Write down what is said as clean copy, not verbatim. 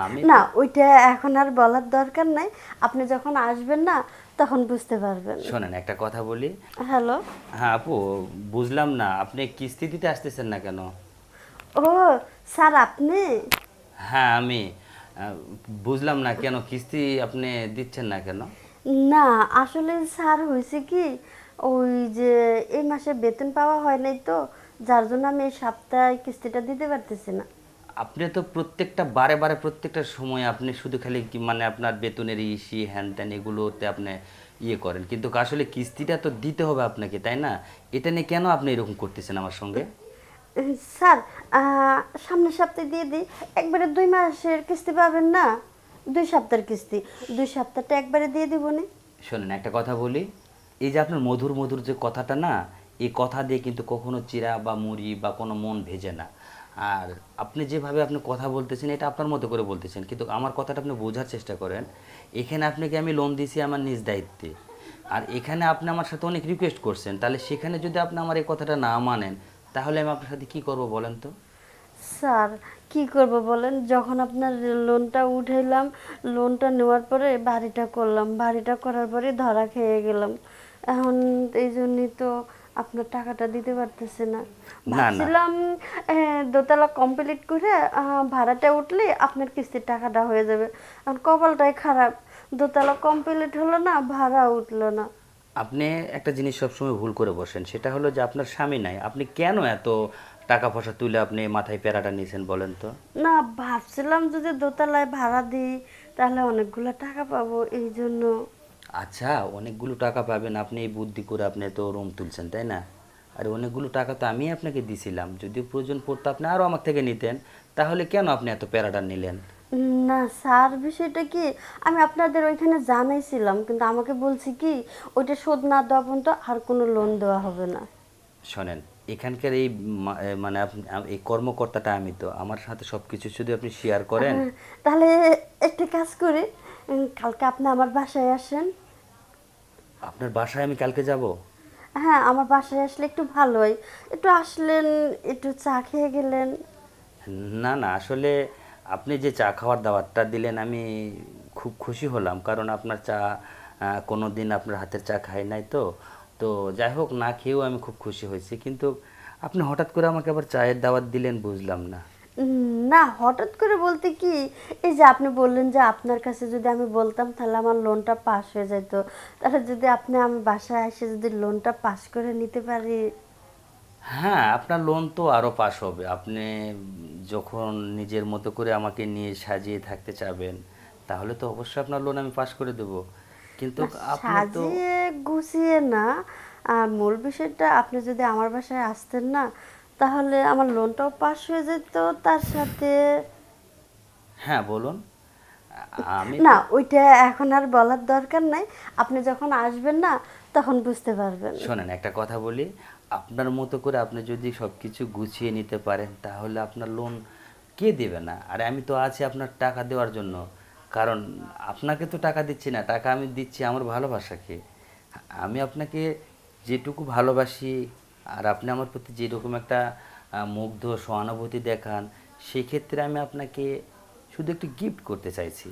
আমি না, ওইটা এখন আর বলার দরকার নাই। আপনি যখন আসবেন না, তখন বুঝতে পারবেন। শোনেন, একটা কথা বলি। হ্যালো। হ্যাঁ আপু, বুঝলাম না আপনি কিস্তি দিতে আসতেছেন না কেন? ও, স্যার আপনি? হ্যাঁ আমি আহ, বুঝলাম না কেন কিস্তি আপনি দিচ্ছেন না কেন? না, আসলে স্যার হয়েছে কি, ওই যে এই মাসে বেতন পাওয়া হয় নাই তো, যার জন্য আমি এই সপ্তাহে কিস্তিটা দিতে পারতেছি না। আপনি তো প্রত্যেকটা বারে বারে প্রত্যেকটা সময় আপনি শুধু খালি মানে আপনার বেতনের ইসি হ্যান ত্যান এগুলোতে আপনি ইয়ে করেন, কিন্তু আসলে কিস্তিটা তো দিতে হবে আপনাকে, তাই না? এটা নিয়ে কেন আপনি এরকম করতেছেন আমার সঙ্গে? স্যার, সামনের সপ্তাহে দিয়ে দিই। একবারে 2 মাসের কিস্তি পাবেন না, 2 সপ্তাহের কিস্তি, 2 সপ্তাহটা একবারে দিয়ে দিব নি। শোনেন, একটা কথা বলি। এই যে আপনার মধুর মধুর যে কথাটা না, এই কথা দিয়ে কিন্তু কখনো চিরা বা মুড়ি বা কোনো মন ভেজে না। আর আপনি যেভাবে আপনি কথা বলতেছেন এটা আপনার মতো করে বলতেছেন, কিন্তু আমার কথাটা আপনি বোঝার চেষ্টা করেন। এখানে আপনাকে আমি লোন দিছি আমার নিজ দায়িত্বে। আর এখানে আপনি আমার সাথে অনেক রিকোয়েস্ট করছেন, তাহলে সেখানে যদি আপনি আমার এই কথাটা না মানেন, তাহলে আমি আপনার সাথে কি করব বলেন তো? স্যার, কি করব বলেন, যখন আপনার লোনটা উঠাইলাম, লোনটা নেওয়ার পরে বাড়িটা করলাম, বাড়িটা করার পরে ধরা খেয়ে গেলাম। এখন এই জন্যই তো আপনার টাকাটা দিতে পারতেছে না। না না, ভাবছিলাম দোতলা কমপ্লিট করে ভাড়াটা উঠলে আপনার কিস্তির টাকাটা হয়ে যাবে। এখন কপালটাই খারাপ, দোতলা কমপ্লিট হলো না, ভাড়া উঠলো না। আপনি একটা জিনিস সবসময় ভুল করে বসেন, সেটা হলো যে আপনার স্বামী নাই, আপনি কেন এত টাকা পয়সা তুলে আপনি মাথায় প্যারাটা নিয়েছেন বলেন তো? না, ভাবছিলাম যদি দোতলায় ভাড়া দিই তাহলে অনেকগুলো টাকা পাবো, এই জন্য। আচ্ছা, অনেকগুলো টাকা পাবেন, আপনি এই বুদ্ধি করে আপনি তো রুম তুলছেন, তাই না? আর অনেকগুলো টাকা তো আমি আপনাকে দিছিলাম, যদি প্রয়োজন পড়তো আপনি আরও আমার থেকে নিতেন। তাহলে কেন আপনি এত প্যারাটা নিলেন? না স্যার, বিষয়টা কি, আমি আপনাদের ওইখানে জানাইছিলাম, কিন্তু আমাকে বলছি কি, ওইটা শোধ না দেওয়া পর্যন্ত আর কোনো লোন দেওয়া হবে না। শোনেন, এখানকার এই মানে আপনি এই কর্মকর্তাটা আমি, তো আমার সাথে সব কিছু যদি আপনি শেয়ার করেন। হ্যাঁ, তাহলে একটা কাজ করি, কালকে আপনি আমার বাসায় আসেন। আপনার বাসায় আমি কালকে যাব? হ্যাঁ, আমার বাসায় আসলে একটু ভালো হয়। একটু আসলেন, একটু চা খেয়ে গেলেন। না না, আসলে আপনি যে চা খাওয়ার দাওয়াতটা দিলেন আমি খুব খুশি হলাম, কারণ আপনার চা কোনো দিন আপনার হাতের চা খাই নাই তো। তো যাই হোক, না খেয়েও আমি খুব খুশি হয়েছি, কিন্তু আপনি হঠাৎ করে আমাকে আবার চায়ের দাওয়াত দিলেন, বুঝলাম না। না, হঠাৎ করে বলতে কি, এই যে আপনি বললেন যে আপনার কাছে যদি আমি বলতাম তাহলে আমার লোনটা পাস হয়ে যেত, তাহলে যদি আপনি আমার বাসায় এসে যদি লোনটা পাস করে নিতে পারি। হ্যাঁ, আপনার লোন তো আরও পাস হবে। আপনি যখন নিজের মতো করে আমাকে নিয়ে সাজিয়ে থাকতে চাবেন, তাহলে তো অবশ্যই আপনার লোন আমি পাস করে দেব। কিন্তু না, আপনি তো সাজিয়ে গুছিয়ে না, আর মূল বিষয়টা আপনি যদি আমার বাসায় আসতেন না, তাহলে আমার লোনটাও পাস হয়ে যেত, তার সাথে। হ্যাঁ বলুন। আমি না, তো ওইটা এখন আর বলার দরকার নাই। আপনি যখন আসবেন না, তখন বুঝতে পারবেন। শোনেন, একটা কথা বলি। আপনার মতো করে আপনি যদি সব কিছু গুছিয়ে নিতে পারেন, তাহলে আপনার লোন কে দেবে না? আর আমি তো আছি আপনার টাকা দেওয়ার জন্য। কারণ আপনাকে তো টাকা দিচ্ছি না, টাকা আমি দিচ্ছি আমার ভালোবাসাকে। আমি আপনাকে যেটুকু ভালোবাসি, আর আপনি আমার প্রতি যেরকম একটা মুগ্ধ সহানুভূতি দেখান, সেক্ষেত্রে আমি আপনাকে শুধু একটু গিফট করতে চাইছি।